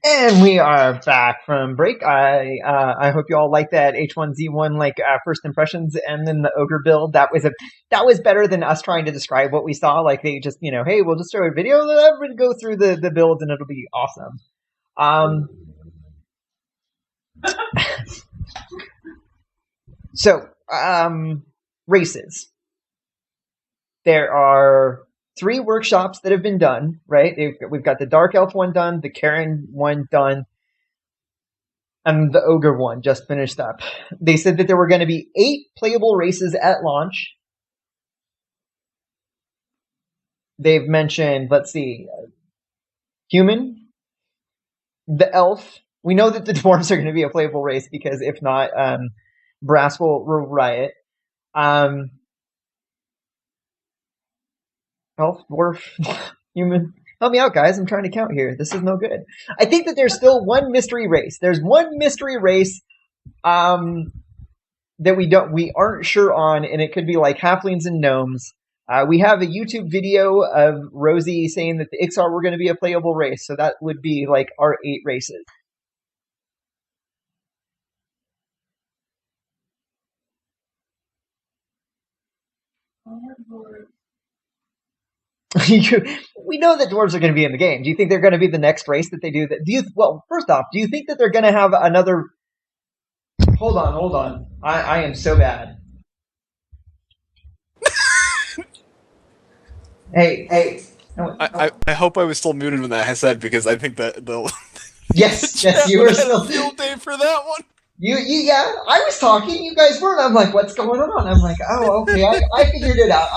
And we are back from break. I hope you all like that H1Z1 first impressions, and then the ogre build. That was better than us trying to describe what we saw. Like they just hey, we'll just show a video, let everybody go through the builds, and it'll be awesome. So races. There are 3 workshops that have been done, right? We've got the Dark Elf one done, the Karen one done, and the Ogre one just finished up. They said that there were going to be 8 playable races at launch. They've mentioned, let's see, human, the elf. We know that the dwarves are going to be a playable race because if not, Brass will riot. Elf, dwarf, human. Help me out, guys. I'm trying to count here. This is no good. I think that there's still one mystery race. There's one mystery race that we aren't sure on, and it could be like halflings and gnomes. We have a YouTube video of Rosie saying that the Ixar were going to be a playable race, so that would be like our 8 races. We know that dwarves are going to be in the game. Do you think they're going to be the next race that they do? Well, first off, do you think that they're going to have another? Hold on. I am so bad. Hey. No. I hope I was still muted when that I said, because I think that the yes, you were still field day for that one. Yeah, I was talking, you guys weren't. I'm like, what's going on? I'm like, oh, okay, I figured it out.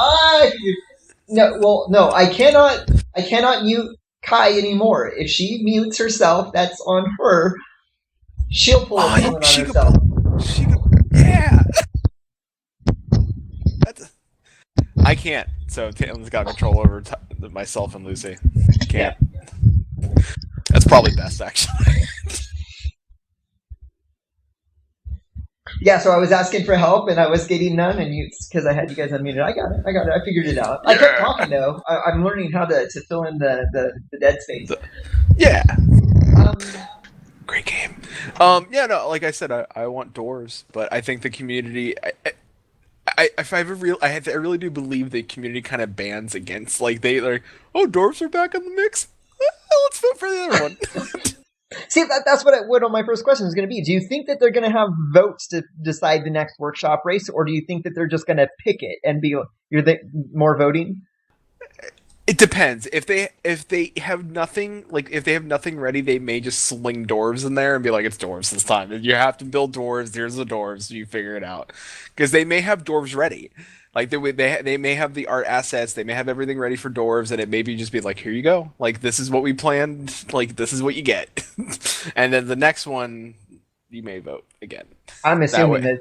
No, I cannot mute Kai anymore. If she mutes herself, that's on her. She'll pull a on herself. Yeah. I can't. So Taylor's got control over myself and Lucy. Can't. Yeah. That's probably best, actually. Yeah, so I was asking for help, and I was getting none, and because I had you guys unmuted. I got it. I figured it out. I kept talking, though. I'm learning how to fill in the dead space. Yeah. Great game. Yeah, no, like I said, I want dwarves, but I think the community... I really do believe the community kind of bans against, like, dwarves are back in the mix? Let's vote for the other one. See, that's what my first question is going to be. Do you think that they're going to have votes to decide the next workshop race, or do you think that they're just going to pick it and be more voting? It depends. If they have nothing, if they have nothing ready, they may just sling dwarves in there and be like, it's dwarves this time. You have to build dwarves. Here's the dwarves. You figure it out, because they may have dwarves ready. Like they may have the art assets, they may have everything ready for dwarves, and it may be just be like, here you go. Like, this is what we planned. Like, this is what you get. And then the next one, you may vote again. I'm assuming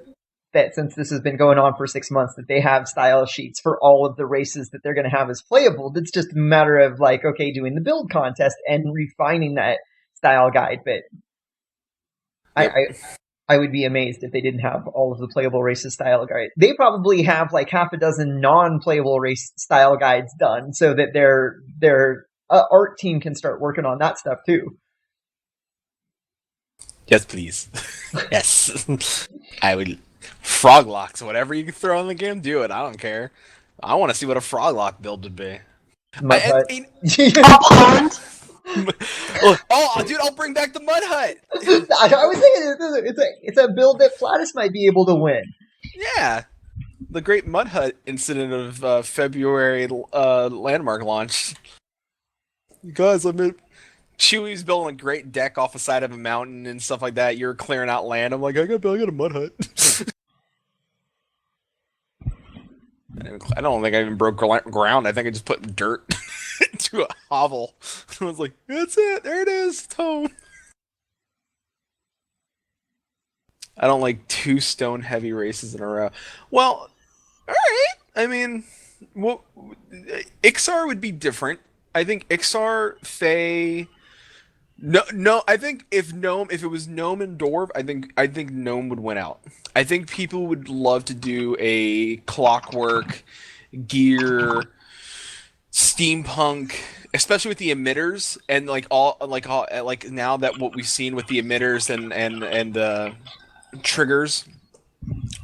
that since this has been going on for 6 months, that they have style sheets for all of the races that they're going to have as playable. It's just a matter of doing the build contest and refining that style guide. But yep. I would be amazed if they didn't have all of the playable races style guide. They probably have like half a dozen non-playable race style guides done, so that their art team can start working on that stuff too. Yes, please. Yes, I would. Frog locks, whatever you can throw in the game, do it. I don't care. I want to see what a frog lock build would be. Oh, dude, I'll bring back the mud hut. I was thinking it's a build that Flatus might be able to win. Yeah, the great mud hut incident of February landmark launch. You guys, Chewie's building a great deck off the side of a mountain and stuff like that. You're clearing out land. I'm like, I got a mud hut. I don't think I even broke ground. I think I just put dirt into a hovel. I was like, that's it. There it is. It's home. I don't like 2 stone heavy races in a row. Well, alright. I mean, Ixar would be different. I think Ixar, Fae... No. I think if it was gnome and dwarf, I think gnome would win out. I think people would love to do a clockwork, gear, steampunk, especially with the emitters and like now that what we've seen with the emitters and triggers,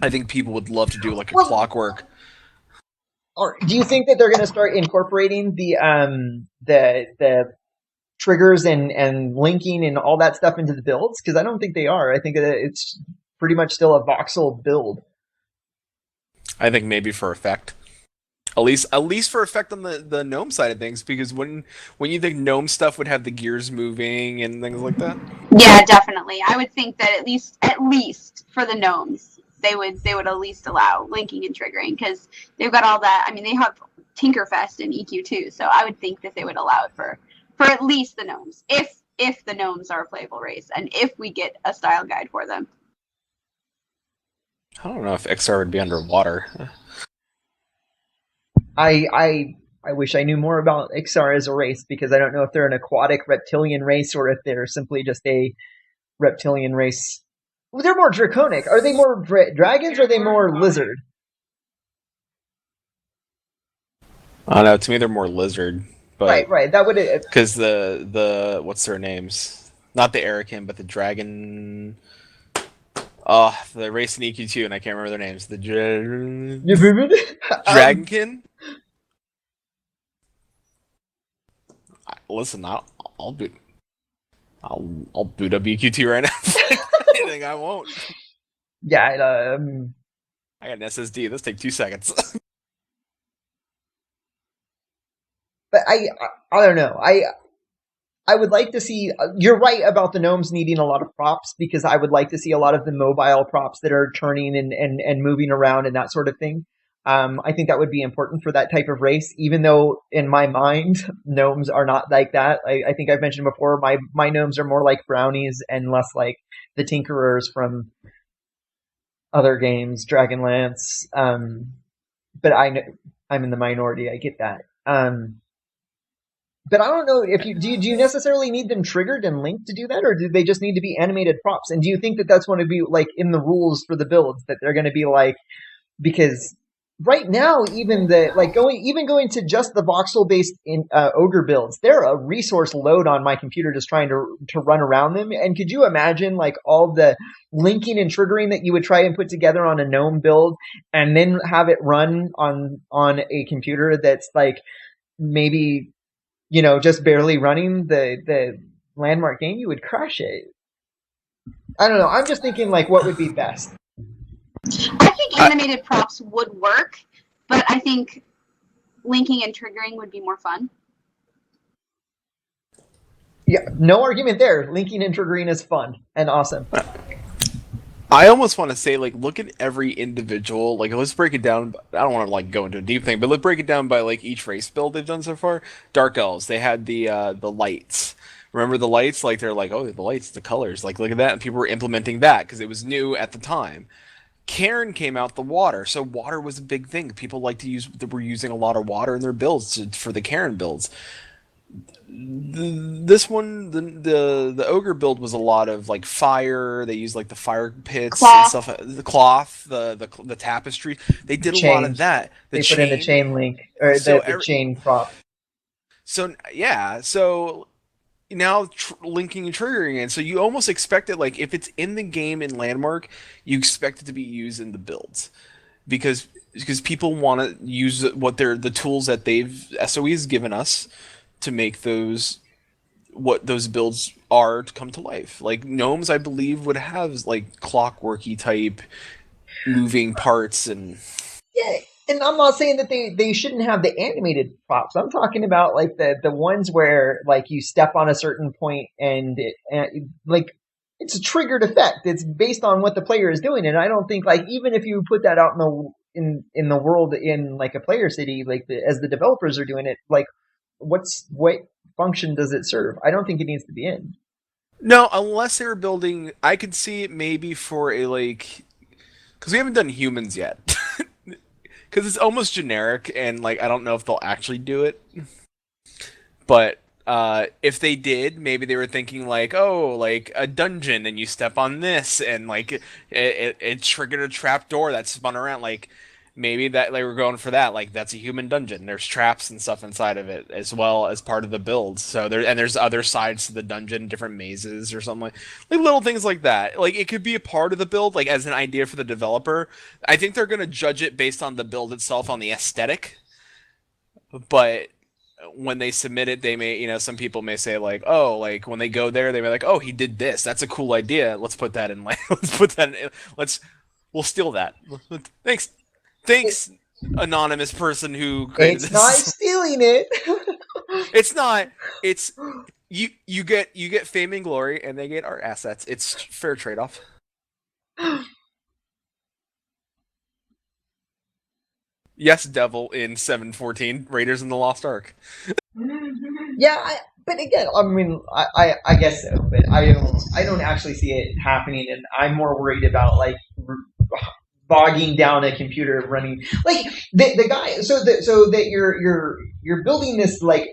I think people would love to do like a Well, clockwork. or do you think that they're going to start incorporating the triggers and linking and all that stuff into the builds? Because I don't think they are. I think that it's pretty much still a voxel build. I think maybe for effect. At least for effect on the gnome side of things, because when you think gnome stuff would have the gears moving and things like that. Yeah, definitely. I would think that at least for the gnomes, they would at least allow linking and triggering because they've got all that. I mean, they have Tinkerfest and EQ too, so I would think that they would allow it for at least the gnomes, if the gnomes are a playable race and if we get a style guide for them. I don't know if XR would be underwater. I wish I knew more about Ixar as a race because I don't know if they're an aquatic reptilian race or if they're simply just a reptilian race. Well, they're more draconic. Are they more dragons or are they more lizard? I don't know. To me, they're more lizard, Right, but right. That would because the what's their names? Not the Arakin, but the dragon. Oh, the race in EQ2, and I can't remember their names. The um, Dragonkin. Listen, I'll boot. I'll boot up EQ2 right now. Anything I won't. yeah. I got an SSD. This take 2 seconds. But I don't know. I would like to see. You're right about the gnomes needing a lot of props because I would like to see a lot of the mobile props that are turning and moving around and that sort of thing. I think that would be important for that type of race, even though in my mind, gnomes are not like that. I think I've mentioned before, my gnomes are more like brownies and less like the tinkerers from other games, Dragonlance. But I'm in the minority. I get that. But I don't know if do you necessarily need them triggered and linked to do that, or do they just need to be animated props? And do you think that that's going to be like in the rules for the builds that they're going to be like because right now even the like going to just the voxel based in ogre builds, they're a resource load on my computer just trying to run around them. And could you imagine like all the linking and triggering that you would try and put together on a gnome build and then have it run on a computer that's like maybe just barely running the landmark game, you would crash it. I don't know. I'm just thinking like what would be best. I think animated props would work, but I think linking and triggering would be more fun. Yeah, no argument there. Linking and triggering is fun and awesome. I almost want to say, like, look at every individual. Like, let's break it down. I don't want to like go into a deep thing, but let's break it down by like each race build they've done so far. Dark Elves, they had the lights. Remember the lights? Like they're like, oh, the lights, the colors. Like, look at that, and people were implementing that because it was new at the time. Cairn came out the water, so water was a big thing. People like to use, were using a lot of water in their builds for the Cairn builds. This one, the ogre build was a lot of like fire. They used like the fire pits and Cloth. stuff. The cloth, the tapestry. They The did a lot of chain. that. The They put in the chain. chain link or So the chain prop. so yeah. So now linking and triggering it. So you almost expect it, like if it's in the game in Landmark, you expect it to be used in the builds because people want to use what they're the tools that they've SOE's given us to make those what those builds are to come to life. Like gnomes, I believe, would have like clockworky type moving parts and Yeah, and I'm not saying that they shouldn't have the animated props. I'm talking about like the ones where like you step on a certain point and like it's a triggered effect. It's based on what the player is doing, and I don't think like even if you put that out in the world in like a player city, like as the developers are doing it, like what function does it serve? I don't think it needs to be in. no, unless they were building, I could see it maybe for a like because we haven't done humans yet. Because it's almost generic and like I don't know if they'll actually do it. But if they did, maybe they were thinking like, oh, like a dungeon, and you step on this, and like it triggered a trap door that spun around. Like maybe that like we're going for that. Like that's a human dungeon. There's traps and stuff inside of it as well as part of the build. So there's other sides to the dungeon, different mazes or something like little things like that. Like it could be a part of the build, like as an idea for the developer. I think they're gonna judge it based on the build itself, on the aesthetic. But when they submit it, they may, some people may say like, oh, like when they go there, they may be like, oh, he did this. That's a cool idea. Let's put that in. Like, let's put that in. We'll steal that. Thanks, anonymous person who created It's this. not stealing it. It's not. It's you get fame and glory, and they get art assets. It's fair trade off. Yes, Devil in 714, Raiders in the Lost Ark. Yeah, but again, I mean, I guess so, but I don't actually see it happening, and I'm more worried about like bogging down a computer running like the guy. So that you're building this like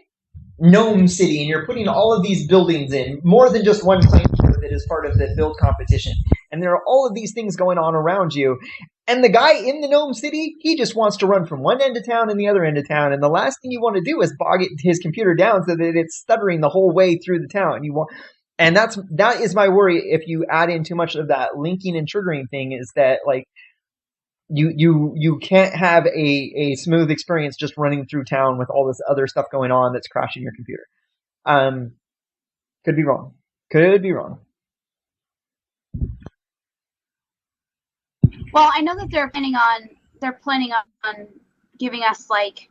gnome city, and you're putting all of these buildings in more than just one plane that is part of the build competition, and there are all of these things going on around you. And the guy in the gnome city, he just wants to run from one end of town and the other end of town. And the last thing you want to do is bog his computer down so that it's stuttering the whole way through the town. And that is my worry. If you add in too much of that linking and triggering thing, is that like you can't have a smooth experience just running through town with all this other stuff going on that's crashing your computer. Could be wrong. Could be wrong. Well, I know that they're planning on giving us like,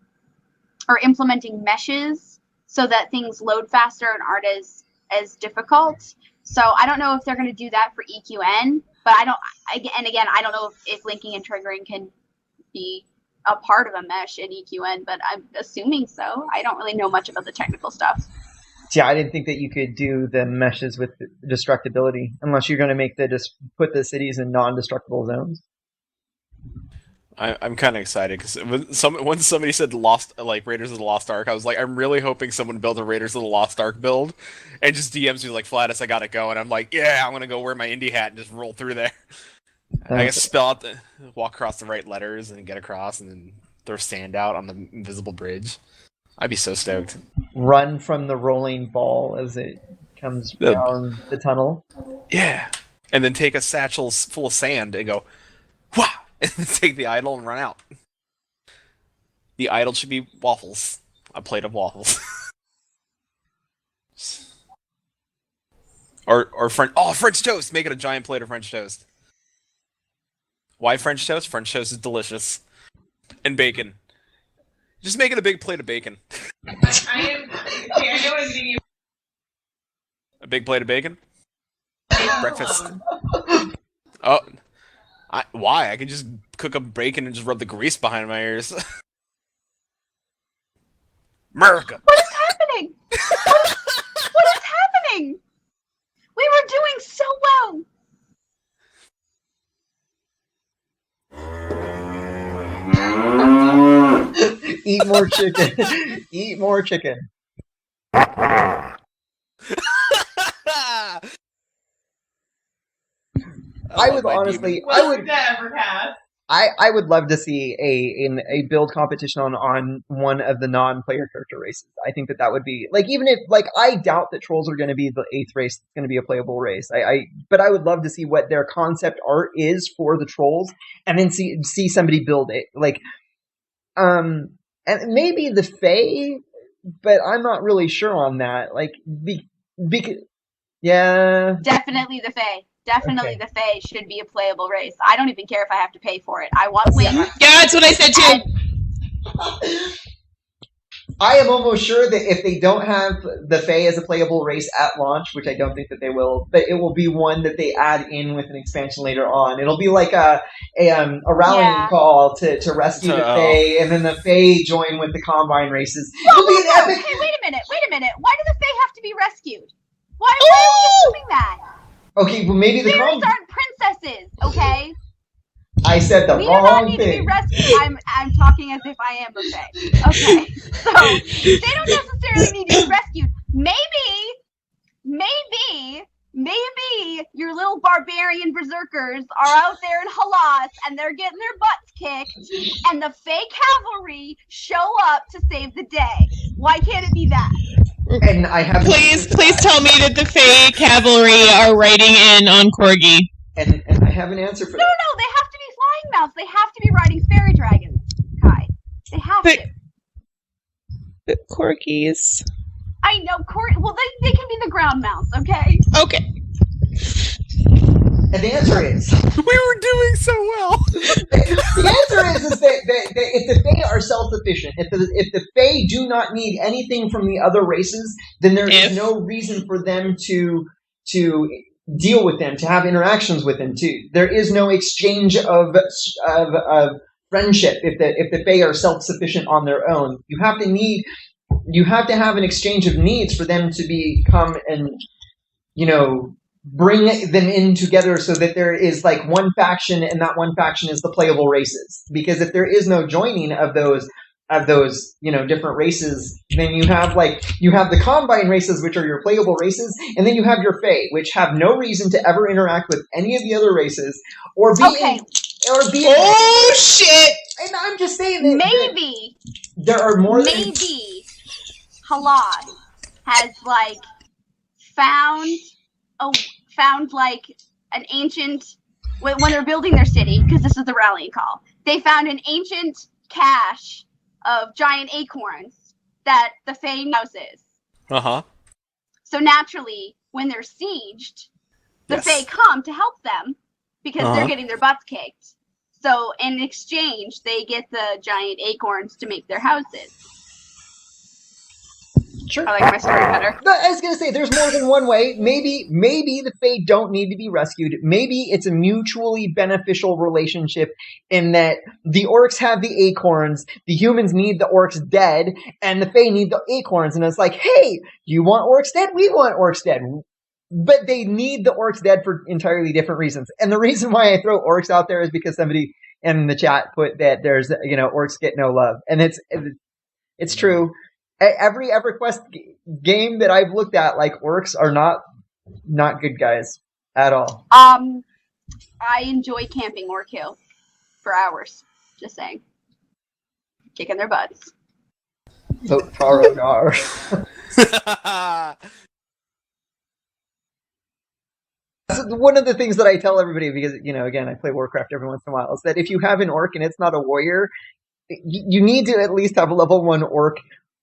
or implementing meshes so that things load faster and aren't as difficult. So I don't know if they're going to do that for EQN, but I don't know if linking and triggering can be a part of a mesh in EQN, but I'm assuming so. I don't really know much about the technical stuff. Yeah, I didn't think that you could do the meshes with destructibility unless you're going to put the cities in non-destructible zones. I'm kind of excited because when somebody said Raiders of the Lost Ark, I was like, I'm really hoping someone built a Raiders of the Lost Ark build, and just DMs me like, Flatus, I gotta go, and I'm like, yeah, I'm gonna go wear my indie hat and just roll through there. I guess walk across the right letters and get across, and then throw sand out on the invisible bridge. I'd be so stoked. Run from the rolling ball as it comes down the tunnel. Yeah, and then take a satchel full of sand and go, wow. And take the idol and run out. The idol should be waffles. A plate of waffles. or French toast! Make it a giant plate of French toast. Why French toast? French toast is delicious. And bacon. Just make it a big plate of bacon. I know I'm getting you. A big plate of bacon? Breakfast. Oh. Why? I could just cook up bacon and just rub the grease behind my ears. America! What is happening? What is happening? We were doing so well. Eat more chicken. Eat more chicken. I would honestly, Welcome to EverCast. I would love to see a build competition on one of the non-player character races. I think that would be like, even if like, I doubt that trolls are going to be the 8th race that's going to be a playable race. But I would love to see what their concept art is for the trolls, and then see somebody build it. Like, and maybe the Fae, but I'm not really sure on that. Like, yeah, Definitely the Fae. Definitely Okay. the Fae should be a playable race. I don't even care if I have to pay for it. I want wings. Yeah, that's what I said too. I am almost sure that if they don't have the Fae as a playable race at launch, which I don't think that they will, but it will be one that they add in with an expansion later on. It'll be like a rallying call to rescue the Fae, and then the Fae join with the Combine races. It'll be an epic. Hey, wait a minute. Why do the Fae have to be rescued? Why are we assuming that? Okay, well maybe the Fairies aren't princesses, okay? I said the We do not wrong need to be thing. rescued. I'm talking as if I am a Fae. Okay, so they don't necessarily need to be rescued. Maybe your little barbarian berserkers are out there in Halas and they're getting their butts kicked, and the Fey cavalry show up to save the day. Why can't it be that? And I have Please tell me that the Fey cavalry are riding in on Corgi. and I have an answer for No, that. they have to be flying mounts. They have to be riding fairy dragons, Kai. They have But- to. The Corgis. I know, well, they can be the ground mounts, okay? Okay. And the answer is We were doing so well. the answer is that if the Fae are self-sufficient, if the Fae do not need anything from the other races, then there is no reason for them to deal with them, to have interactions with them too. There is no exchange of friendship if the Fae are self-sufficient on their own. You have to have an exchange of needs for them to become and bring them in together so that there is like one faction, and that one faction is the playable races. Because if there is no joining of those different races, then you have the combine races, which are your playable races, and then you have your Fae, which have no reason to ever interact with any of the other races or be Oh shit! And I'm just saying that Maybe there are more than maybe Halad has found an ancient, when they're building their city, because this is the rallying call, they found an ancient cache of giant acorns that the Fae houses. So naturally, when they're sieged, the Fae come to help them because they're getting their butts kicked. So in exchange, they get the giant acorns to make their houses. Sure. I like my story better. I was going to say, there's more than one way. Maybe the Fae don't need to be rescued. Maybe it's a mutually beneficial relationship in that the orcs have the acorns, the humans need the orcs dead, and the Fae need the acorns. And it's like, hey, you want orcs dead? We want orcs dead. But they need the orcs dead for entirely different reasons. And the reason why I throw orcs out there is because somebody in the chat put that there's, orcs get no love. And it's true. Every EverQuest game that I've looked at, orcs are not good guys at all. I enjoy camping Orc Hill for hours. Just saying. Kicking their butts. Vote for Ogre. One of the things that I tell everybody, because, again, I play Warcraft every once in a while, is that if you have an orc and it's not a warrior, you need to at least have a level 1 orc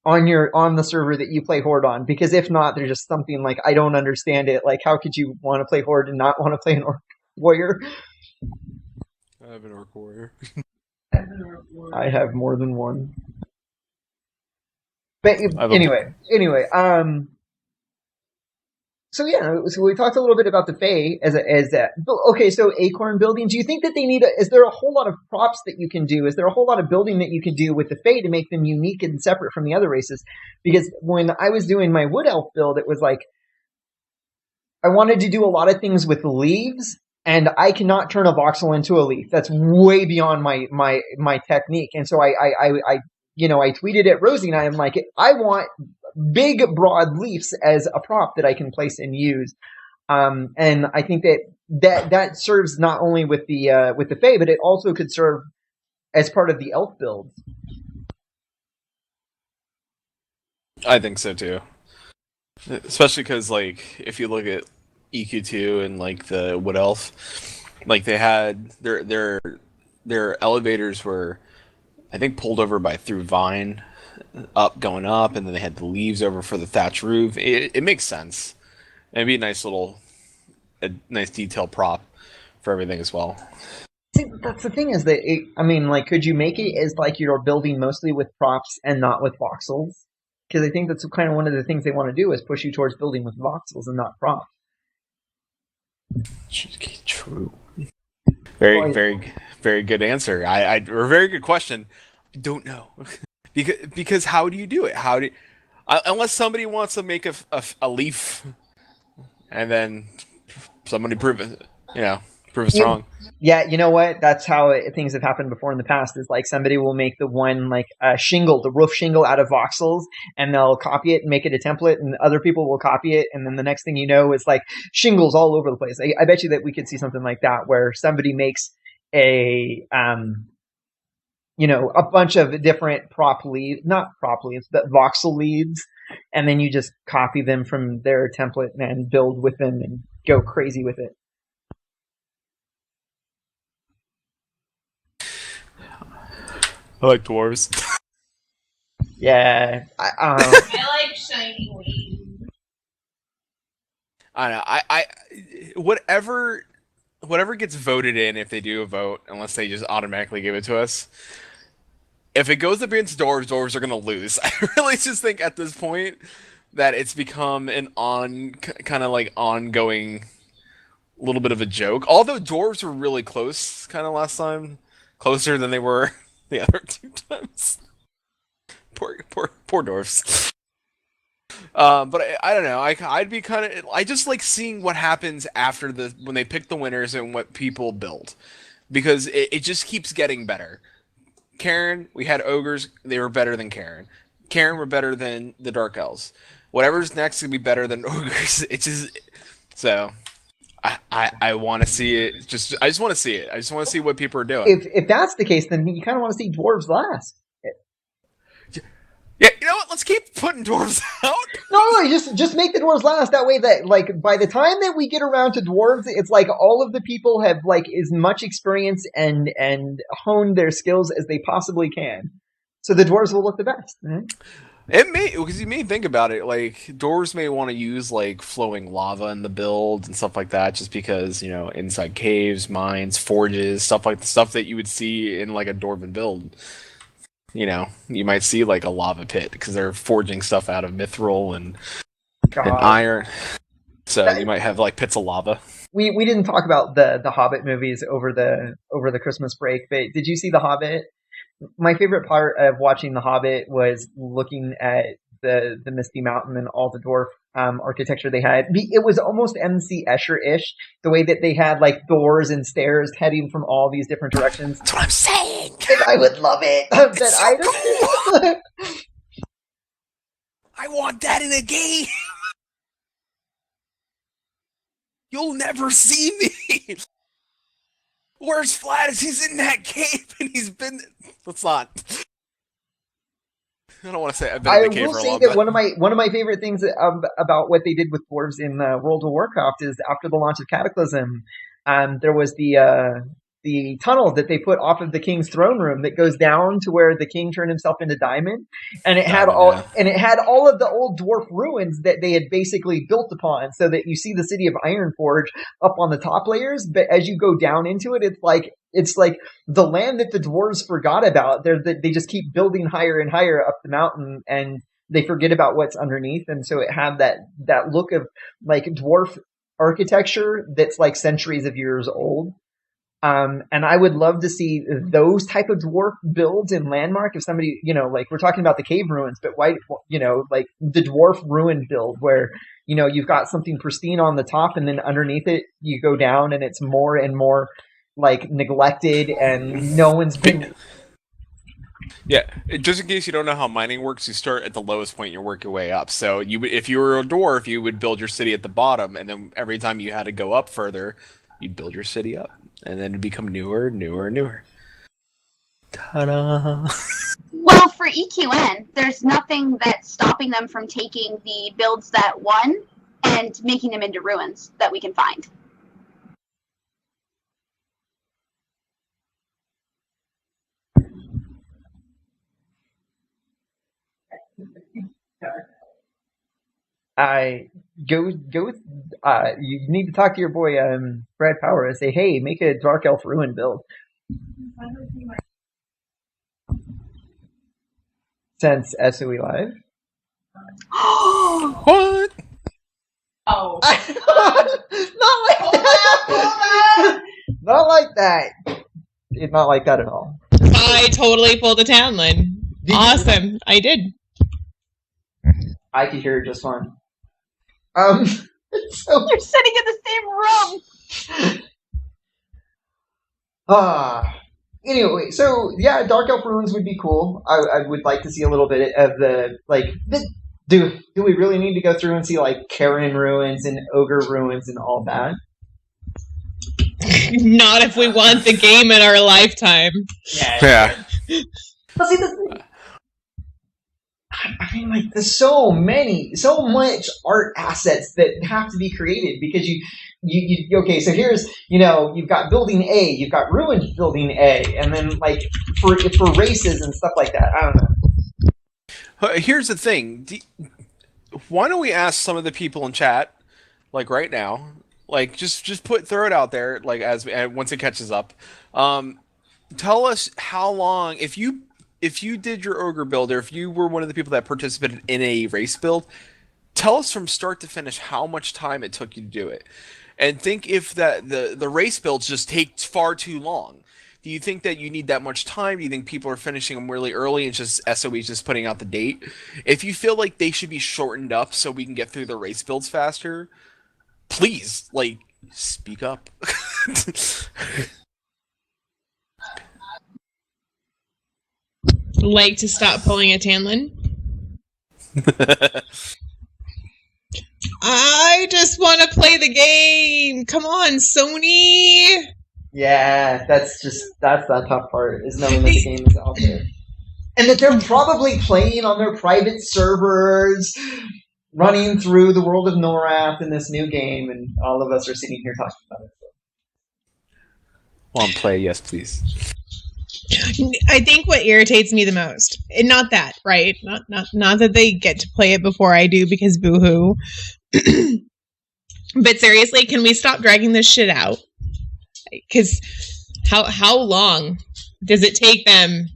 on the server that you play Horde on, because if not, there's just something I don't understand it. How could you want to play Horde and not want to play an orc warrior? I have an orc warrior. I have more than one. But anyway, so we talked a little bit about the Fae as that. Okay, so acorn building. Do you think that they need? Is there a whole lot of props that you can do? Is there a whole lot of building that you can do with the Fae to make them unique and separate from the other races? Because when I was doing my wood elf build, it was I wanted to do a lot of things with leaves, and I cannot turn a voxel into a leaf. That's way beyond my technique. And so I tweeted at Rosie, and I'm like, I want big, broad leaves as a prop that I can place and use. And I think that serves not only with the Fae, but it also could serve as part of the elf build. I think so too. Especially because, if you look at EQ2 and the Wood Elf, they had their elevators were, I think, pulled over through vine, going up, and then they had the leaves over for the thatch roof. It makes sense. And it'd be a nice detail prop for everything as well. See, that's the thing is that could you make it as you're building mostly with props and not with voxels? Because I think that's kind of one of the things they want to do is push you towards building with voxels and not props. True. Very, very, very good answer. Or a very good question. I don't know. Because how do you do it? Unless somebody wants to make a leaf, and then somebody prove it, prove us wrong. Yeah, you know what? That's how things have happened before in the past. Is somebody will make the one shingle, the roof shingle out of voxels, and they'll copy it and make it a template, and other people will copy it, and then the next thing you know, it's shingles all over the place. I bet you that we could see something like that where somebody makes a a bunch of different not prop leads, but voxel leads, and then you just copy them from their template and build with them and go crazy with it. I like dwarves. Yeah. I like shiny wings. I don't know. I whatever gets voted in, if they do a vote, unless they just automatically give it to us. If it goes up against dwarves are gonna lose. I really just think at this point that it's become an kind of like ongoing little bit of a joke. Although dwarves were really close, kind of last time, closer than they were the other 2 times. Poor dwarves. But I don't know. I'd be kind of. I just like seeing what happens after when they pick the winners and what people build, because it just keeps getting better. Karen, we had ogres. They were better than Karen. Karen were better than the Dark Elves. Whatever's next is gonna be better than ogres. It's just so. I want to see it. I just want to see it. I just want to see what people are doing. If that's the case, then you kind of want to see dwarves last. Yeah, you know what? Let's keep putting dwarves out. No, just make the dwarves last. That way, that like by the time that we get around to dwarves, it's like all of the people have like as much experience and honed their skills as they possibly can. So the dwarves will look the best. Right? It may, because you may think about it, like dwarves may want to use like flowing lava in the build and stuff like that, just because inside caves, mines, forges, stuff like the stuff that you would see in like a dwarven build. You might see like a lava pit because they're forging stuff out of mithril and iron. So you might have like pits of lava. We didn't talk about the Hobbit movies over the Christmas break, but did you see The Hobbit? My favorite part of watching The Hobbit was looking at the Misty Mountain and all the dwarf architecture they had. It was almost MC Escher-ish, the way that they had like doors and stairs heading from all these different directions. That's what I'm saying. And I would love it. It's so cool. I want that in a game. You'll never see me. Where's Flatus? He's in that cave and he's been. Let's not. I don't want to say I've been in the cave for a long time. I will say that one of my favorite things about what they did with dwarves in World of Warcraft is after the launch of Cataclysm, there was the tunnel that they put off of the king's throne room that goes down to where the king turned himself into diamond, and it had all of the old dwarf ruins that they had basically built upon, so that you see the city of Ironforge up on the top layers, but as you go down into it, it's like the land that the dwarves forgot about. They just keep building higher and higher up the mountain, and they forget about what's underneath, and so it had that look of like dwarf architecture that's like centuries of years old. And I would love to see those type of dwarf builds in Landmark. If somebody, like we're talking about the cave ruins, but why, like the dwarf ruin build where, you've got something pristine on the top and then underneath it, you go down and it's more and more like neglected and no one's been. Yeah, just in case you don't know how mining works, you start at the lowest point, you work your way up. So if you were a dwarf, you would build your city at the bottom, and then every time you had to go up further, you'd build your city up. And then it'd become newer. Ta-da! Well, for EQN, there's nothing that's stopping them from taking the builds that won and making them into ruins that we can find. You need to talk to your boy Brad Power and say, hey, make a Dark Elf ruin build. Since SOE Live. What? Oh. Not like that. It's not like that at all. I totally pulled a Townland. Awesome. I did. I could hear it just fine. So You're sitting in the same room. Anyway, so yeah, Dark Elf ruins would be cool. I would like to see a little bit of do we really need to go through and see like Karen ruins and Ogre ruins and all that? Not if we want the game in our lifetime. Yeah. But see, I mean, like, there's so much art assets that have to be created because you okay, so here's, you've got building A, you've got ruined building A, and then, like, for races and stuff like that, I don't know. Here's the thing. Why don't we ask some of the people in chat, like right now, like just throw it out there, like once it catches up. Tell us how long, if you did your ogre build, or if you were one of the people that participated in a race build, tell us from start to finish how much time it took you to do it. And think if the race builds just take far too long. Do you think that you need that much time? Do you think people are finishing them really early and just SOE's just putting out the date? If you feel like they should be shortened up so we can get through the race builds faster, please, like, speak up. Like to stop pulling a Tanlin? I just want to play the game. Come on, Sony. Yeah, that's the tough part, is knowing that the game is out there. And that they're probably playing on their private servers, running through the world of Norath in this new game, and all of us are sitting here talking about it. Want to play? Yes, please. I think what irritates me the most, and not that, right? Not that they get to play it before I do because boo-hoo. But seriously, can we stop dragging this shit out? Because how long does it take them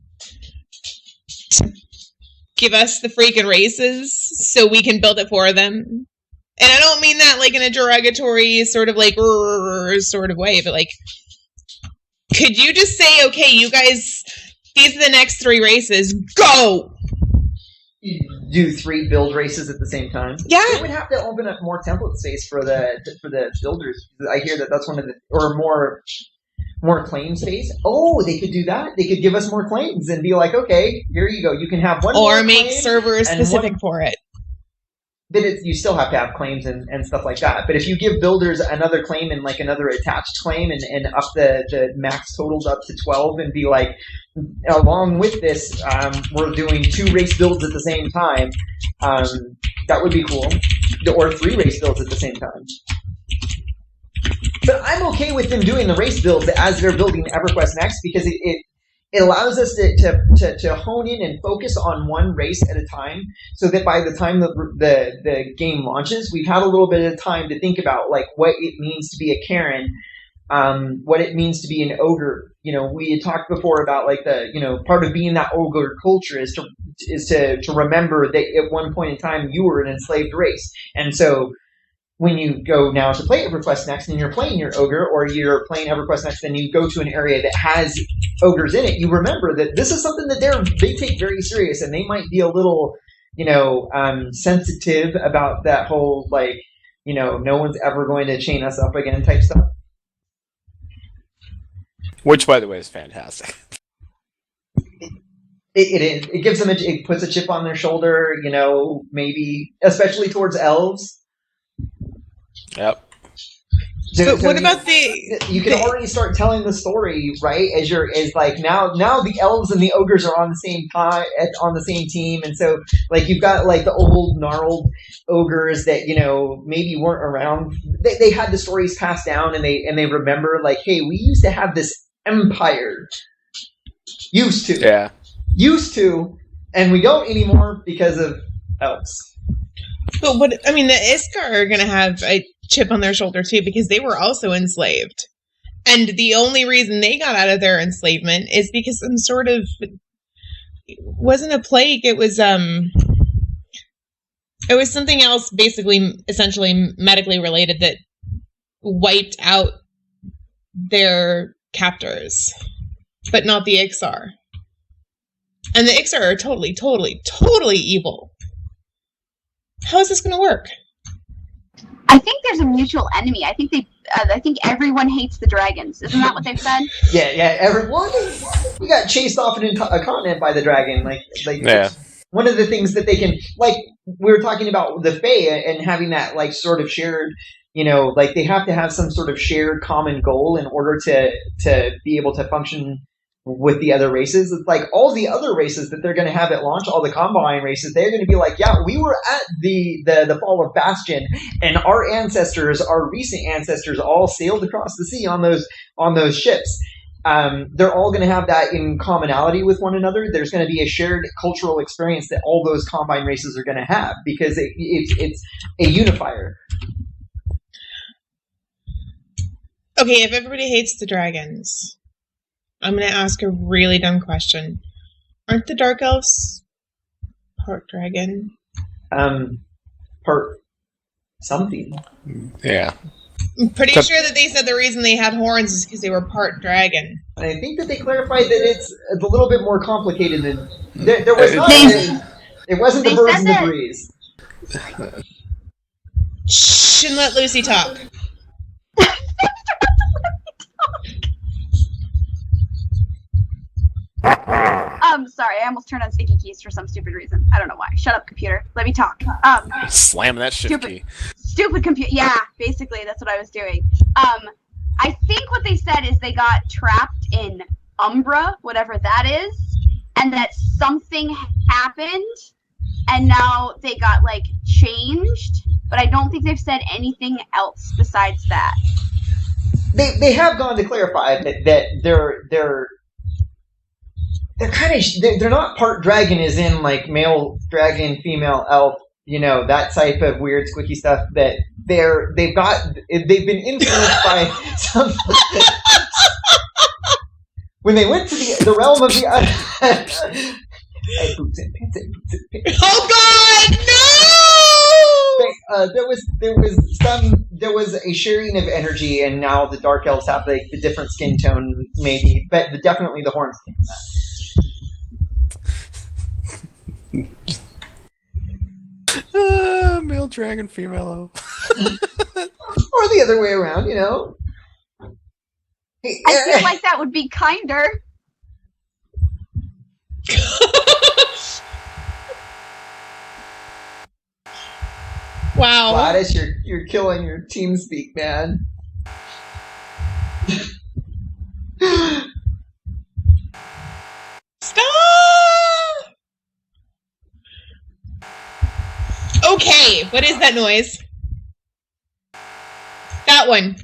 to give us the freaking races so we can build it for them? And I don't mean that like in a derogatory sort of like sort of way, but like, could you just say, okay, you guys, these are the next 3 races, go! You do 3 build races at the same time? Yeah. They would have to open up more template space for the builders. I hear that's one of the, or more claim space. Oh, they could do that. They could give us more claims and be like, okay, here you go. You can have one more or make claim servers specific for it. But you still have to have claims and stuff like that. But if you give builders another claim and like another attached claim and up the max totals up to 12 and be like, along with this, we're doing 2 race builds at the same time, that would be cool. Or 3 race builds at the same time. But I'm okay with them doing the race builds as they're building EverQuest Next because it allows us to hone in and focus on one race at a time, so that by the time the game launches, we've had a little bit of time to think about like what it means to be a Karen, what it means to be an ogre. We had talked before about like the part of being that ogre culture is to remember that at one point in time you were an enslaved race, and so when you go now to play EverQuest Next and you're playing your ogre, or you're playing EverQuest Next and you go to an area that has ogres in it, you remember that this is something that they take very serious, and they might be a little, sensitive about that whole, like, no one's ever going to chain us up again type stuff. Which, by the way, is fantastic. It is. It gives them it puts a chip on their shoulder, maybe, especially towards elves. Yep. So what about you can already start telling the story, right? As like now the elves and the ogres are on the same time, on the same team, and so like you've got like the old gnarled ogres that maybe weren't around. They had the stories passed down, and they remember like, hey, we used to have this empire. Used to, and we don't anymore because of elves. But the Iskar are going to have a chip on their shoulder too, because they were also enslaved. And the only reason they got out of their enslavement is because some sort of, it wasn't a plague, it was something else, basically, essentially medically related, that wiped out their captors, but not the Ixar. And the Ixar are totally evil. How is this going to work? I think there's a mutual enemy. I think everyone hates the dragons. Isn't that what they've said? Yeah. Everyone, we got chased off a continent by the dragon. Like yeah. One of the things that they can, like we were talking about the Fae and having that like sort of shared, like they have to have some sort of shared common goal in order to be able to function with the other races. It's like all the other races that they're going to have at launch, all the Combine races, they're going to be like, yeah, we were at the fall of Bastion, and our ancestors, our recent ancestors, all sailed across the sea on those ships. They're all going to have that in commonality with one another. There's going to be a shared cultural experience that all those Combine races are going to have because it's a unifier. Okay, if everybody hates the dragons, I'm going to ask a really dumb question. Aren't the Dark Elves part dragon? Part something. Yeah. I'm pretty sure that they said the reason they had horns is because they were part dragon. I think that they clarified that it's a little bit more complicated than there was not. It wasn't the birds and the breeze. Shh, and let Lucy talk. Sorry, I almost turned on sticky keys for some stupid reason. I don't know why. Shut up, computer. Let me talk. Slam that shift key. Stupid computer. Yeah, basically, that's what I was doing. I think what they said is they got trapped in Umbra, whatever that is, and that something happened, and now they got, like, changed, but I don't think they've said anything else besides that. They have gone to clarify that they're kind of they're not part dragon as in like male dragon, female elf, you know, that type of weird squicky stuff. That they've been influenced by some. When they went to the realm of the Oh God, no! There was a sharing of energy, and now the Dark Elves have like the different skin tone, maybe, but definitely the horns came from that. Male dragon, female elf. Or the other way around, you know. I feel like that would be kinder. Wow. Gladys, you're killing your team speak, man. Stop! Okay, what is that noise? That one.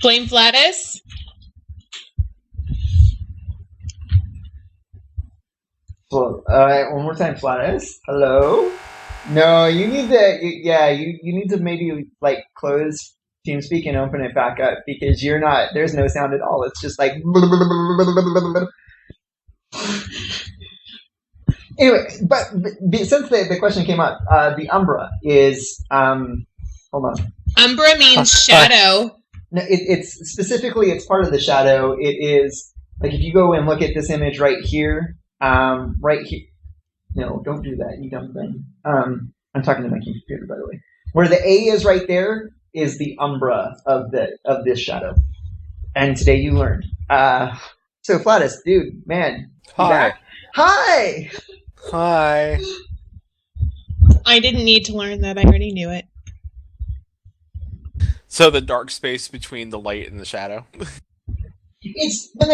Flame Flatus? Well, alright, one more time, Flatus. Hello? No, you need to, you need to maybe, like, close TeamSpeak and open it back up, because there's no sound at all. It's just like... Anyway, but since the question came up, the Umbra is, hold on. Umbra means shadow. No, it's specifically, it's part of the shadow. It is, like, if you go and look at this image right here, right here. No, don't do that, you dumb thing. I'm talking to my computer, by the way. Where the A is right there is the Umbra of this shadow. And today you learned. So Flatus, dude, man. Hi. Back. Hi! Hi. I didn't need to learn that. I already knew it. So the dark space between the light and the shadow? It's when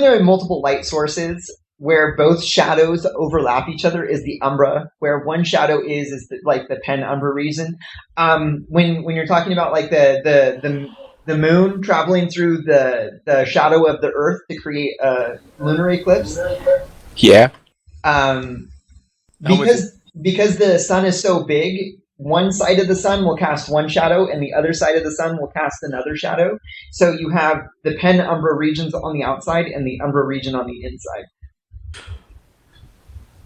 there are multiple light sources where both shadows overlap each other is the Umbra, where one shadow is like the penumbra region. When you're talking about like the moon traveling through the shadow of the Earth to create a lunar eclipse. Yeah. Because the sun is so big, one side of the sun will cast one shadow and the other side of the sun will cast another shadow. So you have the penumbra regions on the outside and the umbra region on the inside.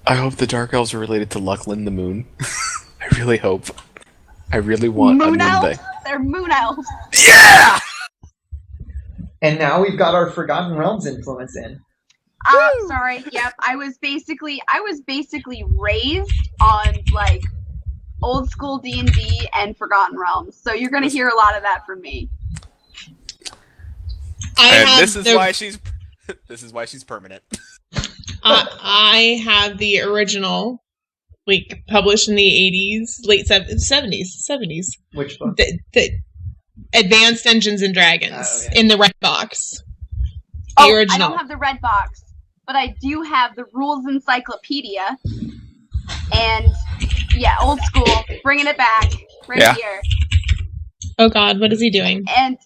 I hope the Dark Elves are related to Lucklin the Moon. I really hope. I really want Moon a moon elves? thing. They're moon elves. Yeah! And now we've got our Forgotten Realms influence in. Sorry. Yep. I was basically raised on like old school D&D and Forgotten Realms. So you're going to hear a lot of that from me. This is why she's permanent. I have the original, like published in the 80s, late 70s. Which book? Advanced Dungeons and Dragons in the red box. The I original. don't have the red box, but I do have the rules encyclopedia. And yeah, old school, bringing it back right here. Oh God, what is he doing? And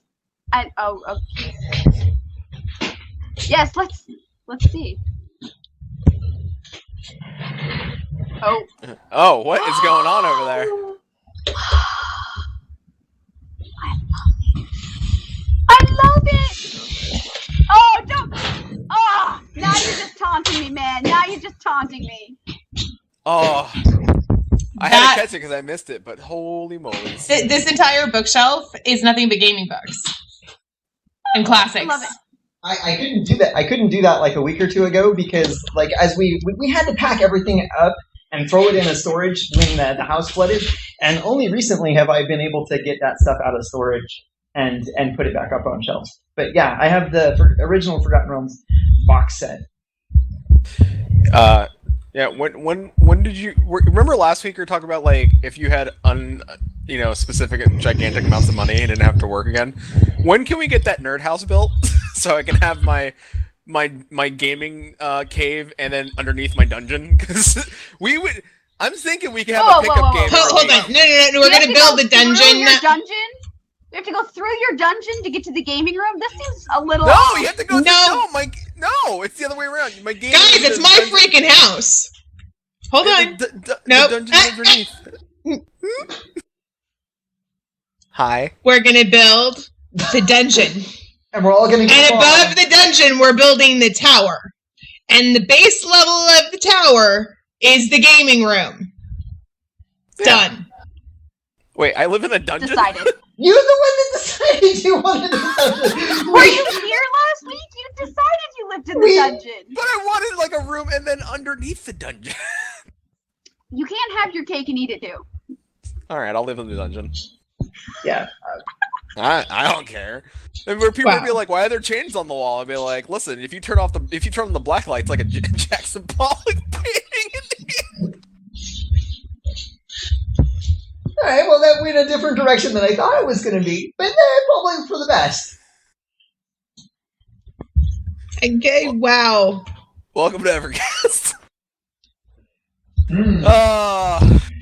yes, let's see. Oh, what is going on over there? I love it! Oh, don't! Oh, now you're just taunting me, man. Now you're just taunting me. Oh, I had to catch it because I missed it, but holy moly! This entire bookshelf is nothing but gaming books and classics. I love it. I couldn't do that. I couldn't do that like a week or two ago because, like, as we had to pack everything up and throw it in a storage when the house flooded, and only recently have I been able to get that stuff out of storage and put it back up on shelves. But yeah, I have the original Forgotten Realms box set. Yeah. When did you remember last week? You were talking about like if you had specific gigantic amounts of money and didn't have to work again. When can we get that nerd house built so I can have my gaming cave and then underneath my dungeon? Because I'm thinking we could have a pickup game. Hold on, no. We're gonna build the dungeon. Your dungeon. We have to go through your dungeon to get to the gaming room. This seems a little. No, off. you have to go. No, it's the other way around. My game. Guys, it's my freaking house. Hold on. No, the dungeon underneath. Hi. We're gonna build the dungeon. And we're all going to And above the dungeon, we're building the tower. And the base level of the tower is the gaming room. Yeah. Done. Wait, I live in a dungeon? Decided. You're the one that decided you wanted the dungeon. Were you here last week? You decided you lived in the dungeon. But I wanted like a room and then underneath the dungeon. You can't have your cake and eat it too. Alright, I'll live in the dungeon. Yeah. I don't care. And where people would be like, "Why are there chains on the wall?" I'd be like, "Listen, if you turn on the black lights like a Jackson Pollock painting." All right. Well, that went a different direction than I thought it was going to be, but probably for the best. Okay. Wow. Welcome to EverCast.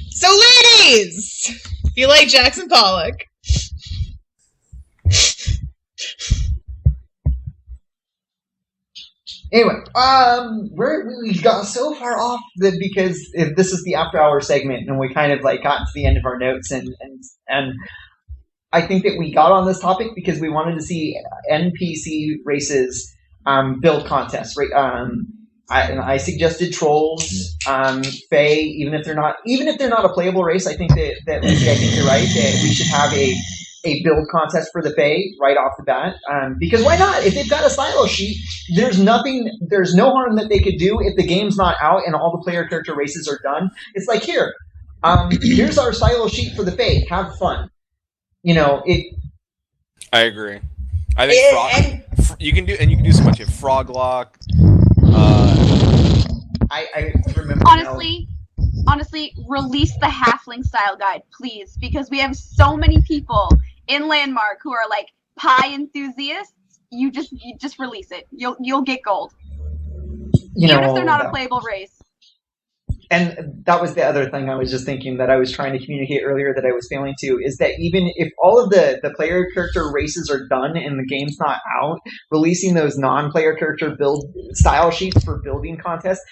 So, ladies, if you like Jackson Pollock. Anyway, we got so far off that because if this is the after hour segment and we kind of like got to the end of our notes and I think that we got on this topic because we wanted to see NPC races build contests. Right? I suggested trolls, Fae, even if they're not a playable race. I think that Lindsay, I think you're right that we should have a build contest for the Fae right off the bat. Because why not? If they've got a silo sheet, there's no harm that they could do if the game's not out and all the player character races are done. It's like, here's our silo sheet for the Fae. Have fun. I agree. I think you can do so much. You have Froglock. I remember. Honestly, release the halfling style guide, please, because we have so many people in Landmark who are like pie enthusiasts. You just release it. You'll get gold. Even if they're not a playable race. And that was the other thing I was just thinking that I was trying to communicate earlier that I was failing to, is that even if all of the player character races are done and the game's not out, releasing those non-player character build style sheets for building contests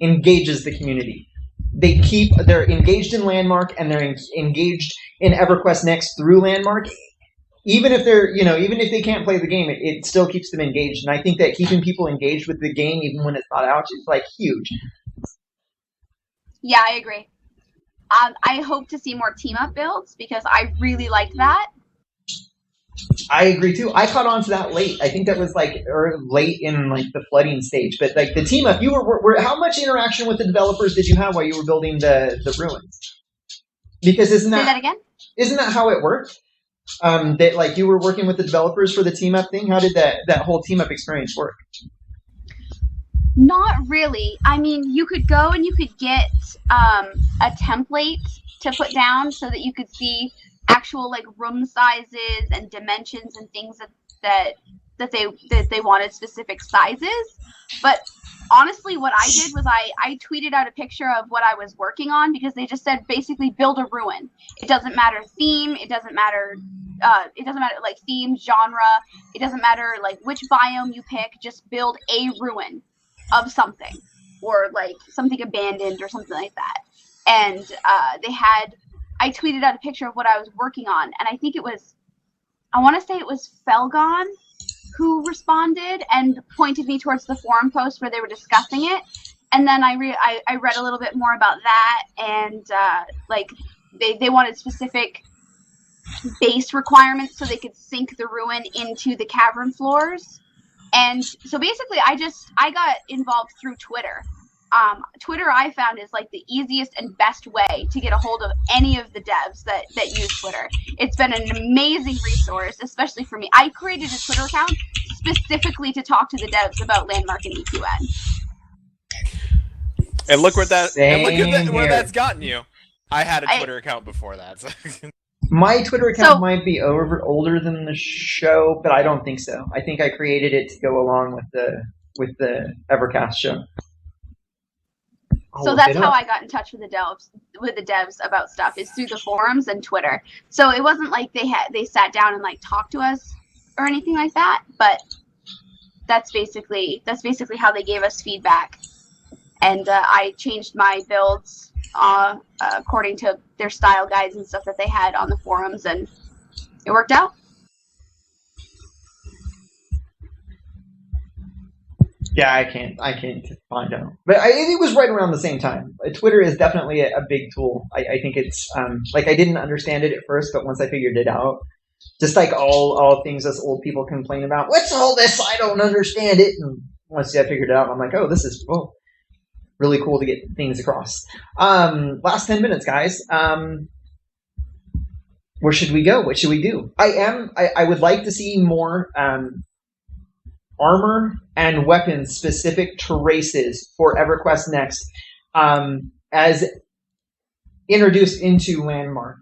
engages the community. They're engaged in Landmark and they're engaged in EverQuest Next through Landmark. Even if they can't play the game, it still keeps them engaged. And I think that keeping people engaged with the game, even when it's not out, is like huge. Yeah, I agree. I hope to see more team up builds because I really liked that. I agree too. I caught on to that late. I think that was late in like the flooding stage. But like the team up, you were how much interaction with the developers did you have while you were building the ruins? Because Say that again? Isn't that how it worked? That like you were working with the developers for the team up thing. How did that whole team up experience work? Not really. I mean, you could go and you could get a template to put down so that you could see actual like room sizes and dimensions and things that they wanted specific sizes. But honestly, what I did was I tweeted out a picture of what I was working on, because they just said basically build a ruin. It doesn't matter theme. It doesn't matter. It doesn't matter like theme, genre. It doesn't matter like which biome you pick. Just build a ruin of something, or like something abandoned or something like that. And I tweeted out a picture of what I was working on, and I want to say it was Felgon who responded and pointed me towards the forum post where they were discussing it. And then I read a little bit more about that, and like they wanted specific base requirements so they could sink the ruin into the cavern floors. And so basically I got involved through Twitter. Twitter, I found, is like the easiest and best way to get a hold of any of the devs that use Twitter. It's been an amazing resource, especially for me. I created a Twitter account specifically to talk to the devs about Landmark and EQN. And look where where Here. that's gotten you. I had a Twitter account before that. So. My Twitter account might be older than the show, but I don't think so. I think I created it to go along with the EverCast show. So that's how I got in touch with the devs about stuff, is through the forums and Twitter. So it wasn't like they sat down and like talked to us or anything like that, but that's basically how they gave us feedback. And I changed my builds according to their style guides and stuff that they had on the forums, and it worked out. Yeah, I can't find out. But it was right around the same time. Twitter is definitely a big tool. I think it's, like, I didn't understand it at first, but once I figured it out, just like all things us old people complain about, what's all this? I don't understand it. And once I figured it out, I'm like, oh, this is really cool to get things across. Last 10 minutes, guys. Where should we go? What should we do? I would like to see more armor and weapons specific to races for EverQuest Next as introduced into Landmark,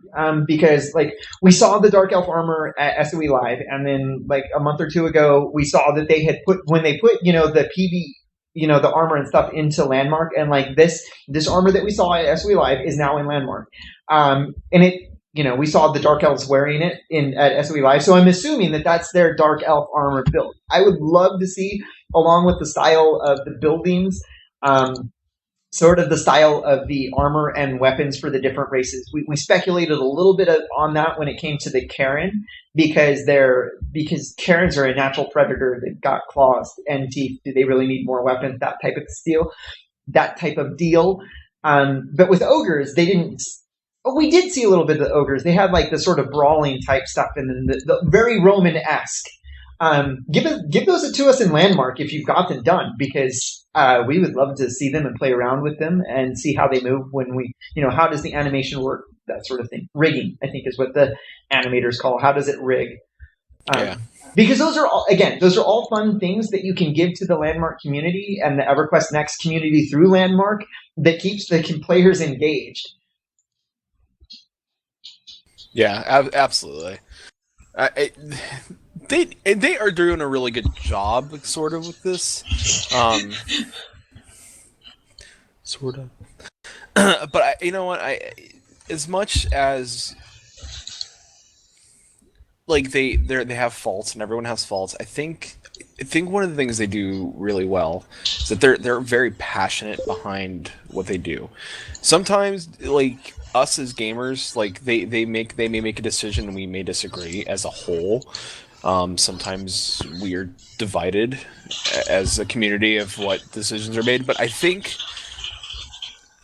because like we saw the Dark Elf armor at SOE Live, and then like a month or two ago we saw that they had put the PV, the armor and stuff into Landmark, and like this armor that we saw at SOE Live is now in Landmark, and it. We saw the Dark Elves wearing it at SOE Live, so I'm assuming that that's their Dark Elf armor build. I would love to see, along with the style of the buildings, sort of the style of the armor and weapons for the different races. We speculated a little bit on that when it came to the Karen, because Karens are a natural predator. They've got claws and teeth. Do they really need more weapons? That type of deal. But with ogres, they didn't. We did see a little bit of the ogres. They had like the sort of brawling type stuff, and then the very Roman-esque. Give those to us in Landmark if you've got them done, because we would love to see them and play around with them and see how they move when we, how does the animation work, that sort of thing. Rigging, I think, is what the animators call. How does it rig? Yeah. Because those are all fun things that you can give to the Landmark community and the EverQuest Next community through Landmark that keeps the players engaged. Yeah, absolutely. They are doing a really good job, sort of, with this. Sort of. But you know what? As much as like they have faults, and everyone has faults, I think one of the things they do really well is that they're very passionate behind what they do. Sometimes, like, us as gamers, like they may make a decision and we may disagree as a whole. Sometimes we're divided as a community of what decisions are made, but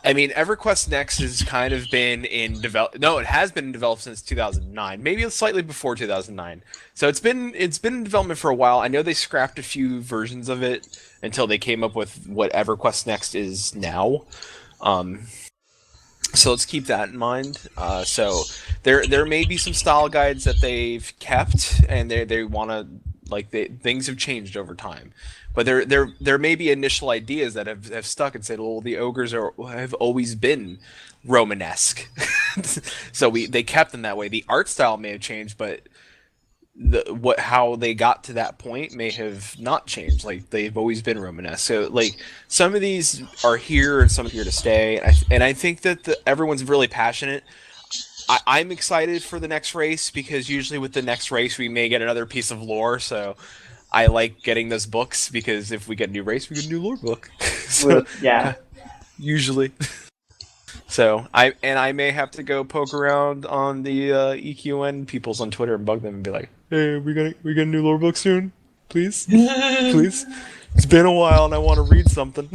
I mean, EverQuest Next has kind of been in develop. No, it has been in development since 2009, maybe slightly before 2009. So it's been in development for a while. I know they scrapped a few versions of it until they came up with what EverQuest Next is now. So let's keep that in mind. So there may be some style guides that they've kept, and they want to Like things have changed over time, but there may be initial ideas that have stuck and said, well, the ogres have always been Romanesque, so they kept them that way. The art style may have changed, but how they got to that point may have not changed. Like they've always been Romanesque. So like some of these are here and some are here to stay. And I think that everyone's really passionate. I'm excited for the next race because usually with the next race we may get another piece of lore. So I like getting those books because if we get a new race, we get a new lore book. So yeah. Usually. So I may have to go poke around on the EQN peoples on Twitter and bug them and be like, "Hey, we get a new lore book soon, please, please. It's been a while and I want to read something."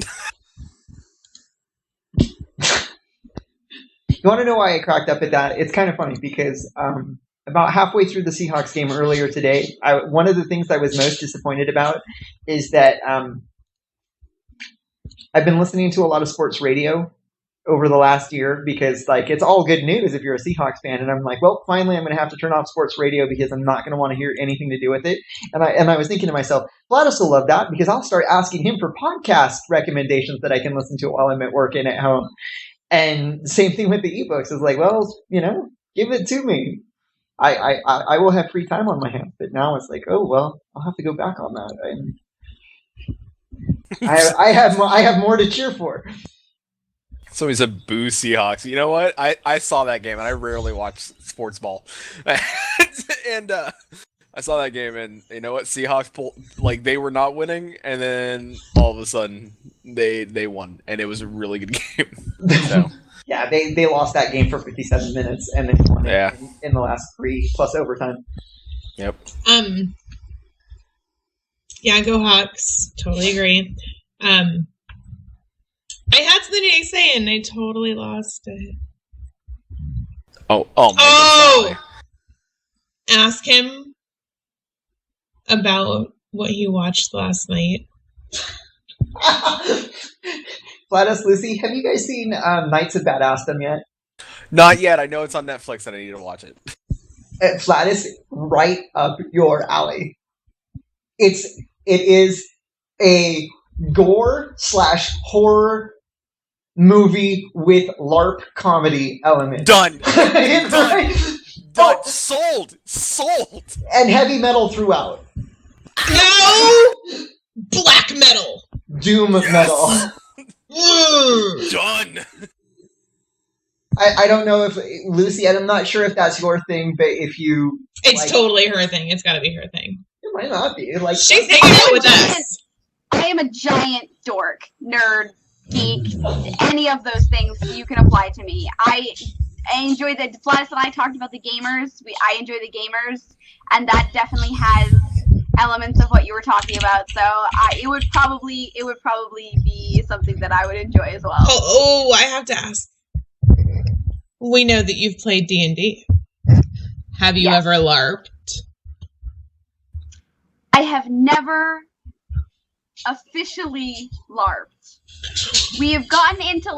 You want to know why I cracked up at that? It's kind of funny because about halfway through the Seahawks game earlier today, one of the things I was most disappointed about is that I've been listening to a lot of sports radio over the last year because like it's all good news if you're a Seahawks fan, and I'm like, well, finally I'm going to have to turn off sports radio because I'm not going to want to hear anything to do with it. And I was thinking to myself, Vladis will love that because I'll start asking him for podcast recommendations that I can listen to while I'm at work and at home. And same thing with the ebooks. It's like, well, give it to me. I will have free time on my hands, but now it's like, oh well, I'll have to go back on that. I have more to cheer for. Somebody said, "Boo Seahawks." You know what? I saw that game, and I rarely watch sports ball. And I saw that game, and you know what? Seahawks they were not winning, and then all of a sudden they won, and it was a really good game. So. Yeah, they lost that game for 57 minutes, and then won it in the last 3 plus overtime. Yep. Yeah, go Hawks. Totally agree. I had something to say and I totally lost it. Oh my God. Ask him about what he watched last night. Vladis, Lucy, have you guys seen Knights of Badassdom yet? Not yet. I know it's on Netflix and I need to watch it. Vladis, right up your alley. It is a gore/horror movie with LARP comedy element. Done. Done. Sold. And heavy metal throughout. No! Black metal. Doom metal. Done. I don't know if Lucy, I'm not sure if that's your thing, but if you... It's totally her thing. It's got to be her thing. It might not be. She's hanging out with us. I am a giant dork, nerd, geek, any of those things you can apply to me. I enjoy the Vladis and I talked about the gamers. I enjoy the gamers, and that definitely has elements of what you were talking about. So it would probably be something that I would enjoy as well. Oh, I have to ask. We know that you've played D&D. Have you ever LARPed? I have never officially LARPed. We have gotten into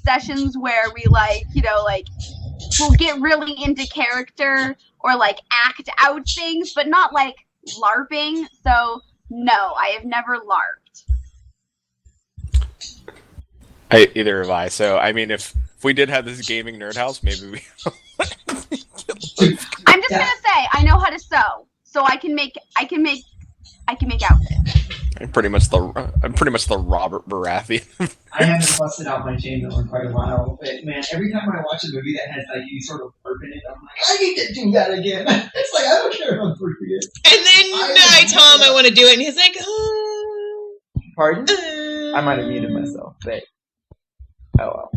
sessions where we we'll get really into character or act out things, but not LARPing. So no, I have never LARPed. Either have I. So I mean, if we did have this gaming nerd house, maybe we. I'm just gonna say I know how to sew, so I can make outfits. I'm pretty much the Robert Baratheon. I haven't busted out my chainmail in quite a while, but man, every time I watch a movie that has any sort of LARP in it, I'm like, I need to do that again. It's like I don't care if I'm freaking it. And then I tell him I want to do it, and he's like, oh. Pardon? I might have muted myself, but oh well.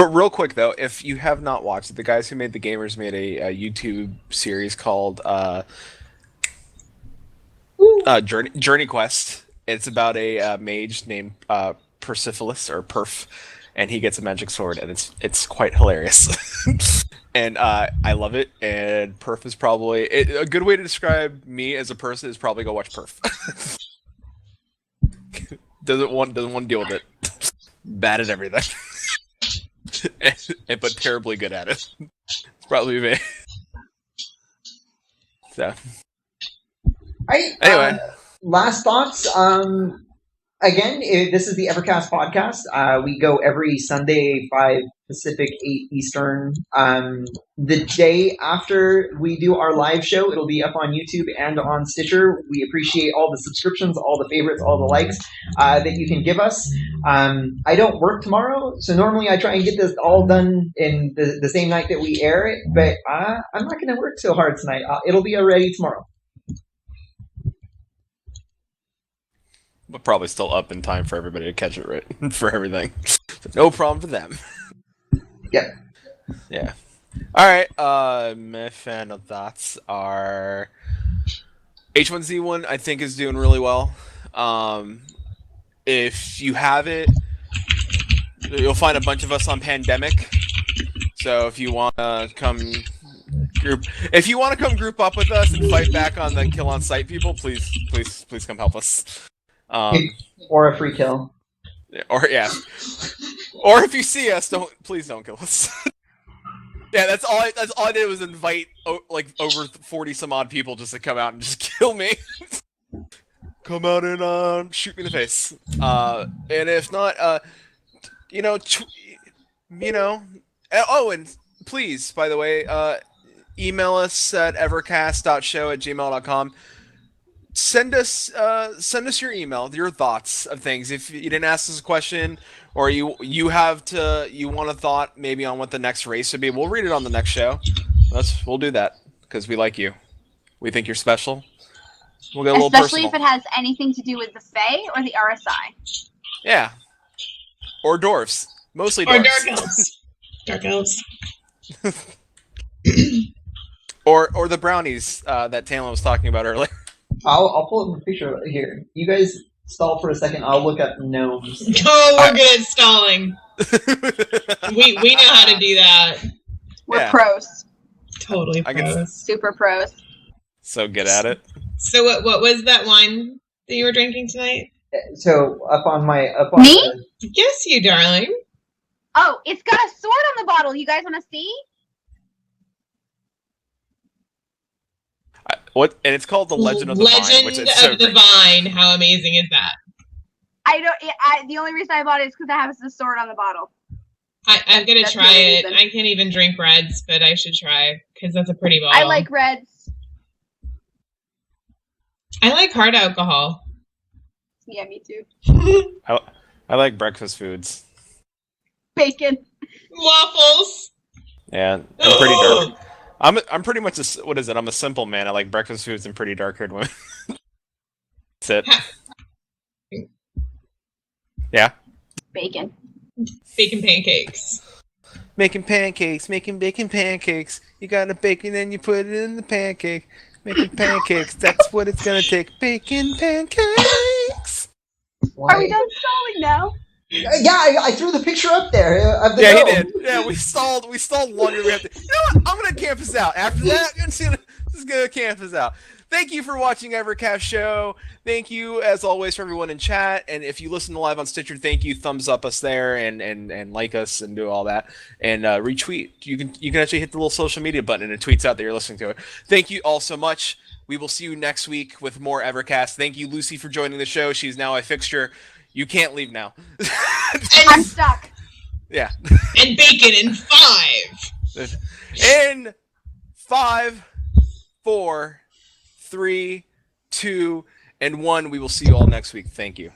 Real quick though, if you have not watched it, the guys who made The Gamers made a YouTube series called Journey Quest. It's about a mage named Persephilus or Perf, and he gets a magic sword, and it's quite hilarious. And I love it. And Perf is probably a good way to describe me as a person is probably go watch Perf. doesn't want to deal with it. Bad at everything. But terribly good at it. It's probably me. So Right. Anyway. Last thoughts. Again, this is the EverCast podcast. We go every Sunday, 5 Pacific, 8 Eastern. The day after we do our live show, it'll be up on YouTube and on Stitcher. We appreciate all the subscriptions, all the favorites, all the likes that you can give us. I don't work tomorrow, so normally I try and get this all done in the same night that we air it, but I'm not going to work so hard tonight. It'll be ready tomorrow. But probably still up in time for everybody to catch it right for everything. No problem for them. Yep. Yeah. All right. My final thoughts are H1Z1. I think is doing really well. If you have it, you'll find a bunch of us on Pandemic. So if you want to come group up with us and fight back on the kill on sight people, please come help us. Or a free kill. Or if you see us, please don't kill us. Yeah, that's all I did was invite like over 40 some odd people just to come out and just kill me. Come out and shoot me in the face. And if not, and please, by the way, email us at evercast.show@gmail.com. Send us your email, your thoughts of things. If you didn't ask us a question, or you want a thought maybe on what the next race would be, we'll read it on the next show. We'll do that because we like you. We think you're special. We'll get a little Especially personal. if it has anything to do with the Fae or the RSI. Yeah, or dwarves, mostly Or dwarves. dark elves. or the brownies that Talon was talking about earlier. I'll pull up a picture here. You guys stall for a second. I'll look up gnomes. Oh, we're good at stalling. We know how to do that. We're pros. Totally pros. Super pros. So good at it. So what was that wine that you were drinking tonight? So up on Me? Yes, you darling. Oh, it's got a sword on the bottle. You guys want to see? What? And it's called The Legend of the Vine. Which is so the Vine. How amazing is that? The only reason I bought it is because it has the sword on the bottle. I'm gonna That's try the it. reason. I can't even drink reds, but I should try because that's a pretty bottle. I like reds. I like hard alcohol. Yeah, me too. I like breakfast foods. Bacon. Waffles. Yeah, I'm pretty dark. I'm pretty much what is it? I'm a simple man. I like breakfast foods and pretty dark-haired women. That's it. Yeah. Bacon. Bacon pancakes. Making bacon pancakes. You got a bacon and you put it in the pancake. Making pancakes. That's what it's gonna take. Bacon pancakes. Are we done stalling now? Yeah, I threw the picture up there of the Yeah, gnome. he did. Yeah, we stalled longer. We have to. You know what? I'm gonna camp us out. After that, I'm just gonna camp us out. Thank you for watching EverCast Show. Thank you, as always, for everyone in chat. And if you listen to live on Stitcher, thank you. Thumbs up us there and like us and do all that. And retweet. You can actually hit the little social media button and it tweets out that you're listening to it. Thank you all so much. We will see you next week with more EverCast. Thank you, Lucy, for joining the show. She's now a fixture. You can't leave now. I'm stuck. Yeah. And bacon in 5. In 5, 4, 3, 2, and 1. We will see you all next week. Thank you.